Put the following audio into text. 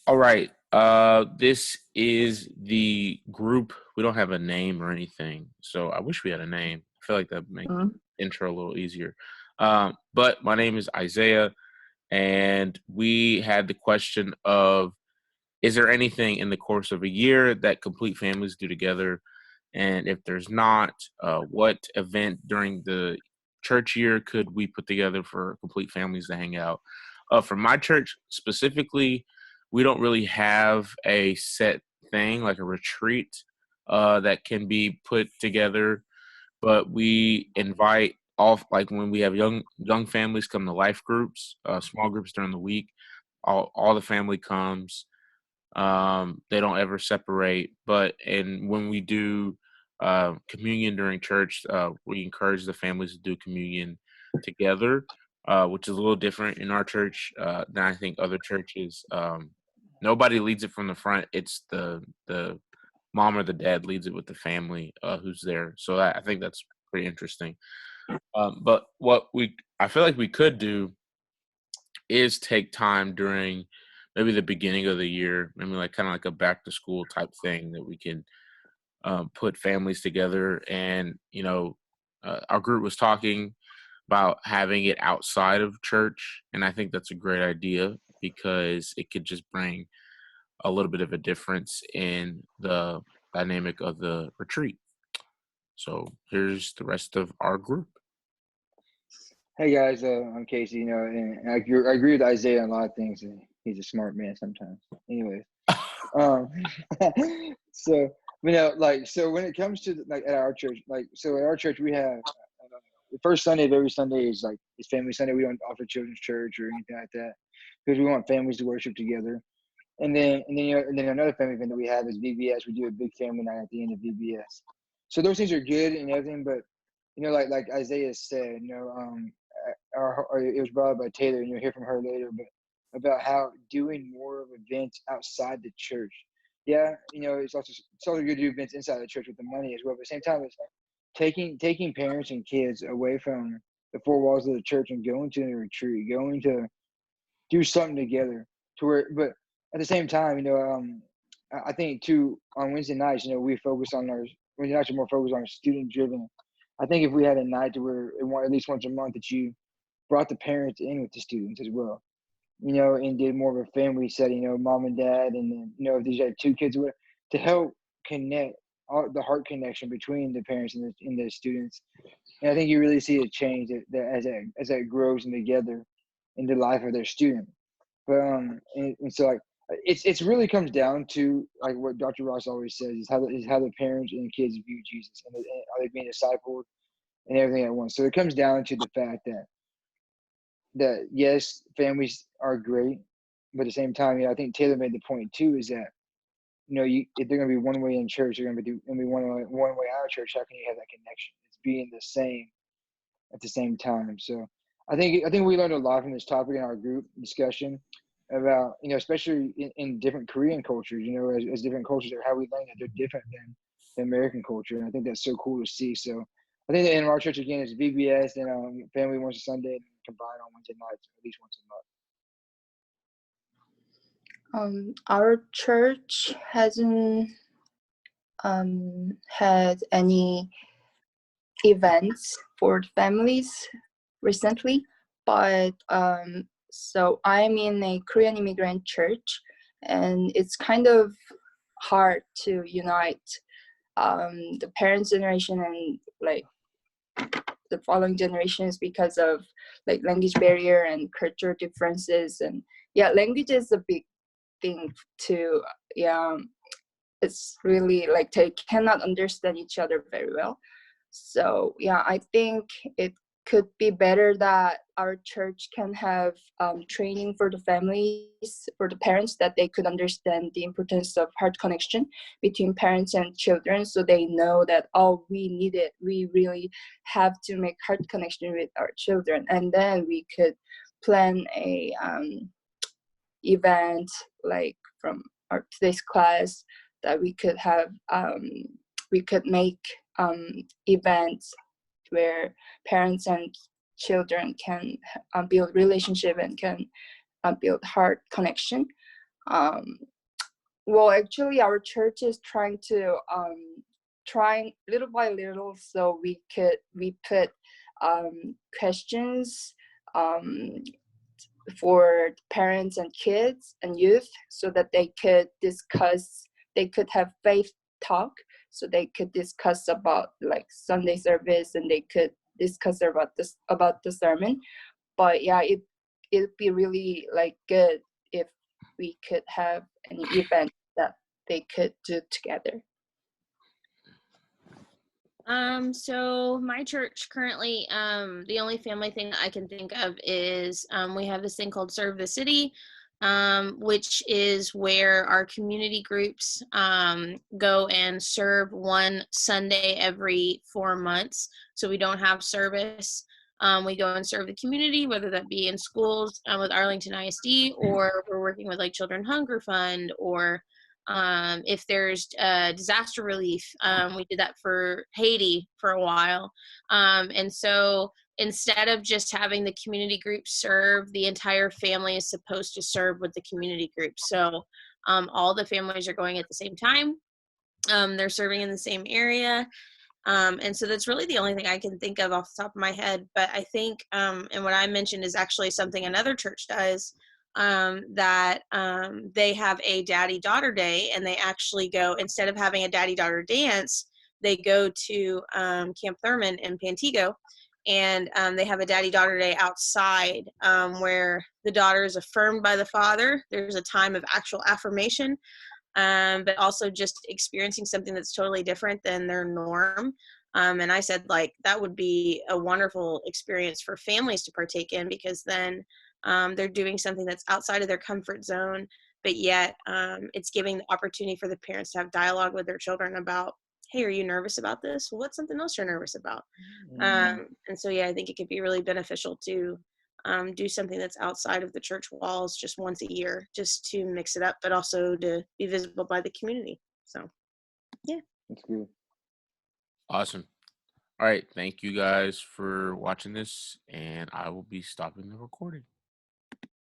All right. This is the group. We don't have a name or anything, so I wish we had a name. I feel like that would make Mhm. the intro a little easier. But my name is Isaiah, and we had the question of: is there anything in the course of a year that complete families do together? And if there's not, what event during the church year could we put together for complete families to hang out? For my church specifically, we don't really have a set thing like a retreat that can be put together, but we invite all, like when we have young families come to life groups, small groups during the week. All the family comes. They don't ever separate. But and when we do communion during church, we encourage the families to do communion together, which is a little different in our church than I think other churches. Nobody leads it from the front. It's the mom or the dad leads it with the family who's there. So I think that's pretty interesting. But what I feel like we could do is take time during maybe the beginning of the year, maybe like kind of like a back to school type thing that we can put families together. And our group was talking about having it outside of church, and I think that's a great idea because it could just bring a little bit of a difference in the dynamic of the retreat. So here's the rest of our group. Hey guys, I'm Casey. And I agree with Isaiah on a lot of things. And he's a smart man sometimes. Anyways, um, so so when it comes to like at our church, so at our church we have the first Sunday of every Sunday is Family Sunday. We don't offer children's church or anything like that because we want families to worship together. And then another family event that we have is VBS. We do a big family night at the end of VBS. So those things are good and everything, but like Isaiah said, it was brought up by Taylor, and you'll hear from her later, but about how doing more of events outside the church. Yeah, it's also good to do events inside the church with the money as well. But at the same time, it's taking parents and kids away from the four walls of the church and going to a retreat, going to do something together. But at the same time, I think too on Wednesday nights, we focus on our Wednesday nights are more focused on student driven. I think if we had a night where at least once a month that you brought the parents in with the students as well, and did more of a family setting, mom and dad, and then if you had two kids, to help connect the heart connection between the parents and the students. And I think you really see a change as that grows and together in the life of their student. But and so like it's really comes down to like what Dr. Ross always says is how the parents and kids view Jesus, and are they being discipled and everything at once. So it comes down to the fact that yes, families are great, but at the same time, I think Taylor made the point too is that if they're gonna be one way in church, they're gonna be one way out of church. How can you have that connection? It's being the same at the same time. So I think we learned a lot from this topic in our group discussion about especially in different Korean cultures. As different cultures are how we learn that they're different than the American culture, and I think that's so cool to see. So I think that in our church again is VBS and family once a Sunday and combined on Wednesday nights at least once a month. Our church hasn't had any events for the families recently, but so I'm in a Korean immigrant church, and it's kind of hard to unite the parents' generation and like the following generations because of like language barrier and cultural differences. And yeah, language is a big thing too. Yeah, it's really like they cannot understand each other very well. So yeah, I think it could be better that our church can have training for the families, for the parents, that they could understand the importance of heart connection between parents and children, so they know that, oh, we need it. We really have to make heart connection with our children, and then we could plan a event like from our today's class that we could have. We could make events where parents and children can build relationship and can build heart connection. Well, actually, our church is trying little by little, so we put questions for parents and kids and youth, so that they could have faith talk, so they could discuss about like Sunday service, and they could discuss about the sermon. But yeah, it'd be really like good if we could have an event that they could do together. So my church currently, the only family thing I can think of is we have this thing called Serve the City, which is where our community groups go and serve one Sunday every 4 months. So we don't have service. We go and serve the community, whether that be in schools with Arlington ISD, or we're working with like Children Hunger Fund, or if there's disaster relief. We did that for Haiti for a while. And so instead of just having the community group serve, the entire family is supposed to serve with the community group. So all the families are going at the same time. They're serving in the same area. And so that's really the only thing I can think of off the top of my head. But I think, and what I mentioned is actually something another church does, that they have a daddy-daughter day, and they actually go, instead of having a daddy-daughter dance, they go to Camp Thurman in Pantego, and they have a daddy-daughter day outside, where the daughter is affirmed by the father. There's a time of actual affirmation, but also just experiencing something that's totally different than their norm. And I said, like, that would be a wonderful experience for families to partake in, because then they're doing something that's outside of their comfort zone, but yet it's giving the opportunity for the parents to have dialogue with their children about, hey, are you nervous about this? Well, what's something else you're nervous about? And so, yeah, I think it could be really beneficial to do something that's outside of the church walls just once a year, just to mix it up, but also to be visible by the community. So, yeah. That's good. Awesome. All right. Thank you guys for watching this, and I will be stopping the recording.